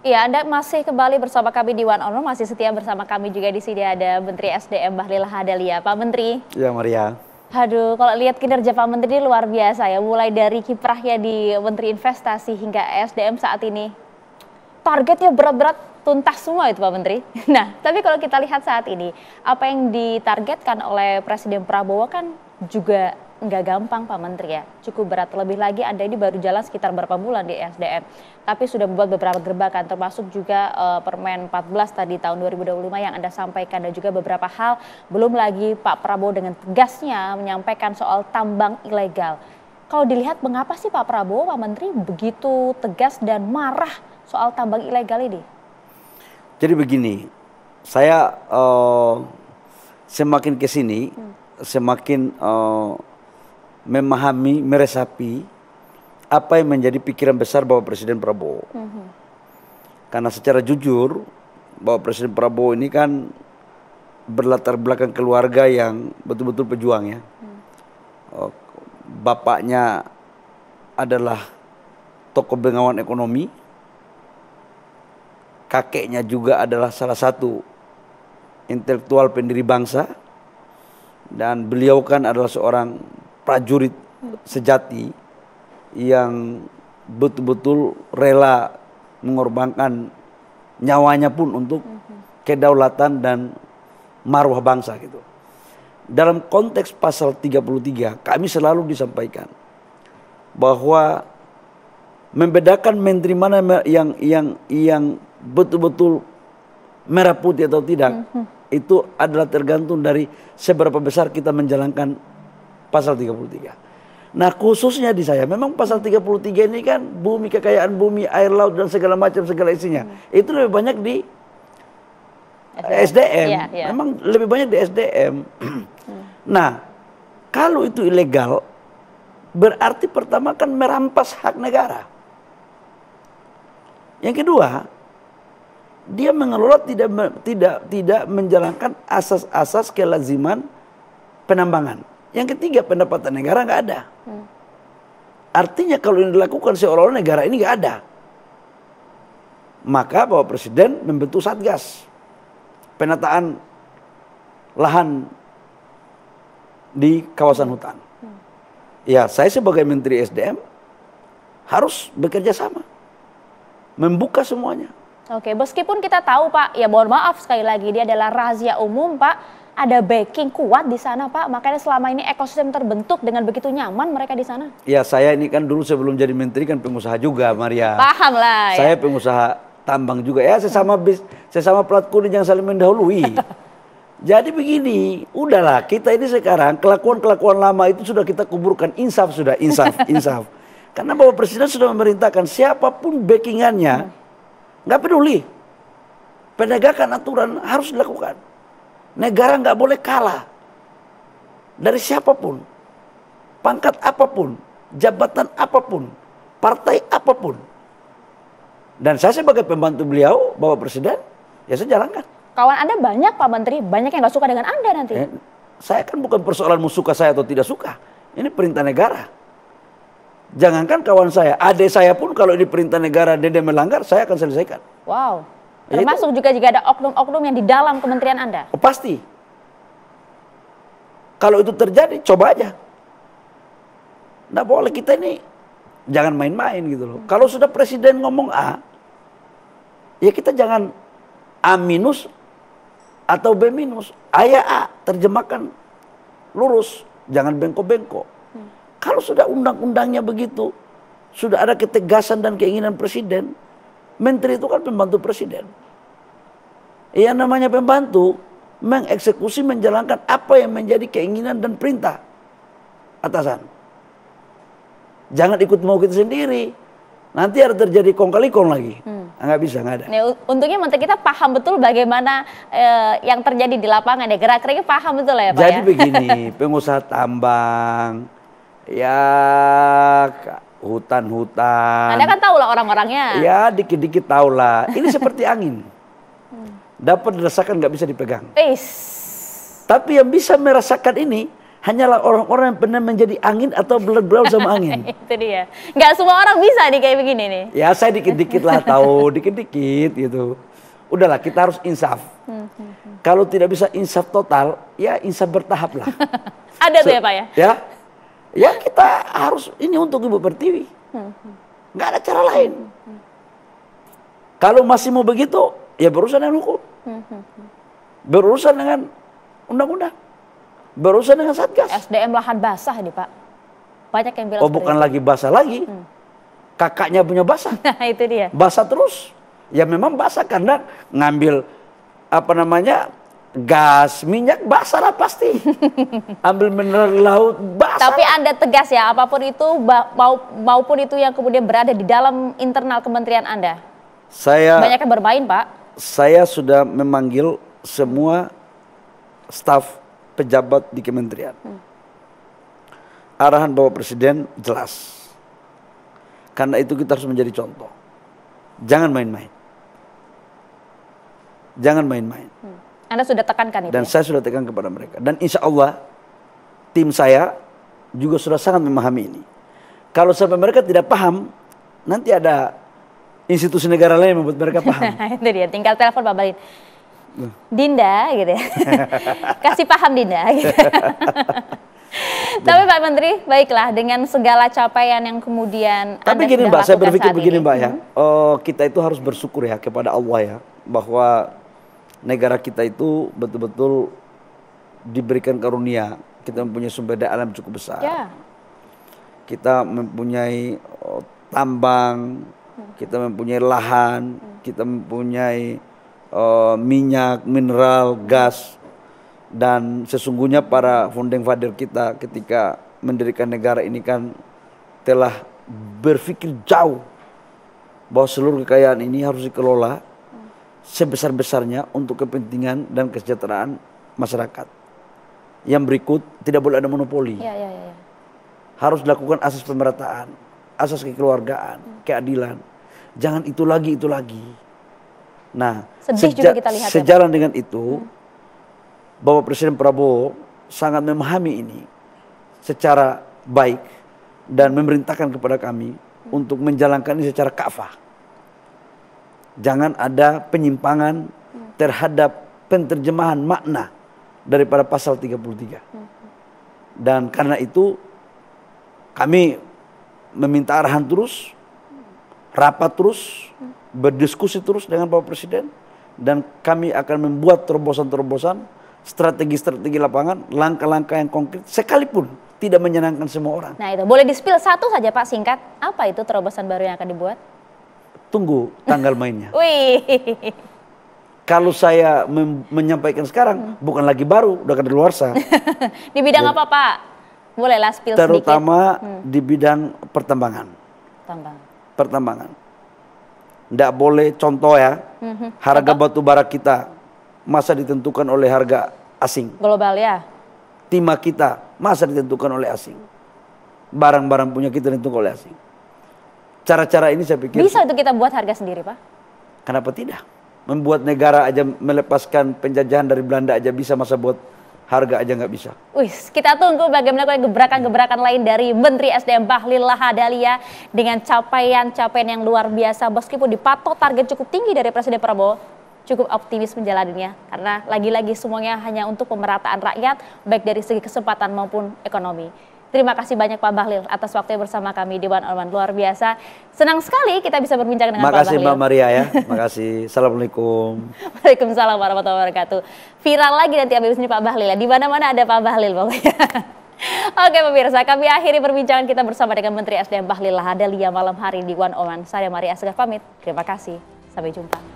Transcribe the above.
Iya, Anda masih kembali bersama kami di One on One, masih setia bersama kami juga di sini ada Menteri SDM Bahlil Lahadalia. Pak Menteri. Ya Maria. Aduh, kalau lihat kinerja Pak Menteri ini luar biasa ya, mulai dari kiprahnya di Menteri Investasi hingga SDM saat ini. Targetnya berat-berat tuntas semua itu Pak Menteri. Nah, tapi kalau kita lihat saat ini, apa yang ditargetkan oleh Presiden Prabowo kan juga nggak gampang Pak Menteri ya, cukup berat. Terlebih lagi Anda ini baru jalan sekitar berapa bulan di SDM, tapi sudah membuat beberapa gerbakan, termasuk juga Permen 14 tadi tahun 2025 yang Anda sampaikan, dan juga beberapa hal, belum lagi Pak Prabowo dengan tegasnya menyampaikan soal tambang ilegal. Kalau dilihat mengapa sih Pak Prabowo, Pak Menteri begitu tegas dan marah soal tambang ilegal ini? Jadi begini, saya semakin kesini, semakin memahami, meresapi apa yang menjadi pikiran besar Bapak Presiden Prabowo. Karena secara jujur, Bapak Presiden Prabowo ini kan berlatar belakang keluarga yang betul-betul pejuang ya. Bapaknya adalah tokoh bengawan ekonomi, kakeknya juga adalah salah satu intelektual pendiri bangsa, dan beliau kan adalah seorang prajurit sejati yang betul-betul rela mengorbankan nyawanya pun untuk kedaulatan dan marwah bangsa gitu. Dalam konteks pasal 33 kami selalu disampaikan bahwa membedakan menteri mana yang betul-betul merah putih atau tidak, itu adalah tergantung dari seberapa besar kita menjalankan pasal 33. Nah khususnya di saya, memang pasal 33 ini kan bumi, kekayaan bumi, air, laut dan segala macam segala isinya. Itu lebih banyak di SDM. Memang lebih banyak di SDM. Nah kalau itu ilegal, berarti pertama kan merampas hak negara. Yang kedua, dia mengelola tidak menjalankan asas-asas kelaziman penambangan. Yang ketiga, pendapatan negara nggak ada. Artinya kalau ini dilakukan seolah-olah negara ini nggak ada. Maka Bapak Presiden membentuk Satgas penataan lahan di kawasan hutan. Ya, saya sebagai Menteri SDM harus bekerja sama, membuka semuanya. Oke, meskipun kita tahu Pak, ya mohon maaf sekali lagi, dia adalah rahasia umum Pak. Ada backing kuat di sana Pak, makanya selama ini ekosistem terbentuk dengan begitu nyaman mereka di sana. Ya saya ini kan dulu sebelum jadi menteri kan pengusaha juga Maria. Paham lah. Saya pengusaha tambang juga ya, sesama plat kuning yang saling mendahului. Jadi begini, udahlah kita ini sekarang kelakuan-kelakuan lama itu sudah kita kuburkan, insaf sudah, insaf. Karena Bapak Presiden sudah memerintahkan siapapun backingannya, nggak peduli, penegakan aturan harus dilakukan. Negara nggak boleh kalah dari siapapun, pangkat apapun, jabatan apapun, partai apapun. Dan saya sebagai pembantu beliau, Bapak Presiden, ya saya jalankan. Kawan Anda banyak Pak Menteri, banyak yang nggak suka dengan Anda nanti. Saya kan bukan persoalanmu suka saya atau tidak suka, ini perintah negara. Jangankan kawan saya, adik saya pun kalau ini perintah negara dan dia melanggar, saya akan selesaikan. Wow. Termasuk juga jika ada oknum-oknum yang di dalam kementerian Anda? Oh, pasti. Kalau itu terjadi, coba aja. Nggak boleh, kita ini jangan main-main gitu loh. Kalau sudah presiden ngomong A, ya kita jangan A minus atau B minus. A ya A, terjemahkan lurus, jangan bengkok-bengkok. Kalau sudah undang-undangnya begitu, sudah ada ketegasan dan keinginan presiden, menteri itu kan pembantu presiden. Yang namanya pembantu mengeksekusi, menjalankan apa yang menjadi keinginan dan perintah atasan. Jangan ikut mau kita sendiri. Nanti ada terjadi kong kali kong lagi. Nggak bisa, nggak ada. Nah, untungnya menteri kita paham betul bagaimana yang terjadi di lapangan ya. Gerak-geriknya paham betul ya Pak. Jadi begini, pengusaha tambang, ya hutan-hutan. Anda kan tahu lah orang-orangnya. Ya dikit-dikit tahu lah. Ini seperti angin. Dapat dirasakan nggak bisa dipegang. Tapi yang bisa merasakan ini hanyalah orang-orang yang pernah menjadi angin atau berlaut sama angin. Itu dia. Nggak semua orang bisa nih kayak begini nih. Ya saya dikit-dikit lah tahu, dikit-dikit gitu. Udahlah kita harus insaf. Kalau tidak bisa insaf total, ya insaf bertahap lah. Ada tuh ya Pak ya? Ya kita harus ini untuk Ibu Pertiwi. Nggak ada cara lain. Kalau masih mau begitu, ya berurusan dengan hukum. Berurusan dengan undang-undang. Berurusan dengan Satgas. SDM lahan basah ini Pak. Banyak yang bilang bukan lagi basah lagi. Kakaknya punya basah. Nah itu dia. Basah terus. Ya memang basah karena ngambil gas, minyak basah lah pasti. Ambil mineral laut basah. Tapi Anda tegas ya, apapun itu maupun itu yang kemudian berada di dalam internal kementerian Anda. Banyak yang bermain Pak. Saya sudah memanggil semua staf pejabat di kementerian. Arahan Bapak Presiden jelas. Karena itu kita harus menjadi contoh. Jangan main-main. Jangan main-main. Anda sudah tekankan itu. Dan saya sudah tekan kepada mereka. Dan insya Allah tim saya juga sudah sangat memahami ini. Kalau sampai mereka tidak paham, nanti ada institusi negara lain yang membuat mereka paham. Itu dia, tinggal telepon Pak Bahlil. Dinda gitu ya. Kasih paham Dinda gitu. Tapi Pak Menteri, baiklah dengan segala capaian yang kemudian Tapi Anda gini sudah Mbak, saya lakukan berpikir saat begini ini. Mbak ya. Kita itu harus bersyukur ya kepada Allah ya. Bahwa negara kita itu betul-betul diberikan karunia. Kita mempunyai sumber daya alam cukup besar. Ya. Kita mempunyai tambang, kita mempunyai lahan, kita mempunyai minyak, mineral, gas. Dan sesungguhnya para founding father kita ketika mendirikan negara ini kan telah berpikir jauh bahwa seluruh kekayaan ini harus dikelola sebesar-besarnya untuk kepentingan dan kesejahteraan masyarakat. Yang berikut, tidak boleh ada monopoli. Ya. Harus dilakukan asas pemerataan, asas kekeluargaan, keadilan. Jangan itu lagi. Nah, juga kita lihat sejalan dengan itu, Bapak Presiden Prabowo sangat memahami ini secara baik dan memerintahkan kepada kami untuk menjalankan ini secara kafah. Jangan ada penyimpangan terhadap penterjemahan makna daripada pasal 33. Dan karena itu kami meminta arahan terus, rapat terus, berdiskusi terus dengan Bapak Presiden, dan kami akan membuat terobosan-terobosan, strategi-strategi lapangan, langkah-langkah yang konkret sekalipun tidak menyenangkan semua orang. Nah itu, boleh di-spill satu saja Pak singkat, apa itu terobosan baru yang akan dibuat? Tunggu tanggal mainnya. Wih. Kalau saya menyampaikan sekarang, bukan lagi baru, udah kadaluarsa. Di bidang apa Pak? Bolehlah spill sedikit. Terutama di bidang pertambangan. Pertambangan. Nggak boleh contoh ya, harga batu bara kita masa ditentukan oleh harga asing. Global ya. Timah kita masa ditentukan oleh asing. Barang-barang punya kita ditentukan oleh asing. Cara-cara ini saya pikir bisa untuk kita buat harga sendiri Pak? Kenapa tidak? Membuat negara aja melepaskan penjajahan dari Belanda aja bisa, masa buat harga aja nggak bisa. Wih, kita tunggu bagaimana gebrakan-gebrakan lain dari Menteri SDM Bahlil Lahadalia dengan capaian-capaian yang luar biasa meskipun dipatok target cukup tinggi dari Presiden Prabowo. Cukup optimis menjalaninya karena lagi-lagi semuanya hanya untuk pemerataan rakyat baik dari segi kesempatan maupun ekonomi. Terima kasih banyak Pak Bahlil atas waktunya bersama kami di One on One, luar biasa. Senang sekali kita bisa berbincang dengan Pak Bahlil. Makasih Mbak Maria ya, makasih. Assalamualaikum. Waalaikumsalam warahmatullahi wabarakatuh. Viral lagi nanti abis ini Pak Bahlil ya, di mana-mana ada Pak Bahlil pokoknya. Oke pemirsa, kami akhiri perbincangan kita bersama dengan Menteri SDM Bahlil Lahadalia malam hari di One on One. Saya Maria Asgaf pamit, terima kasih, sampai jumpa.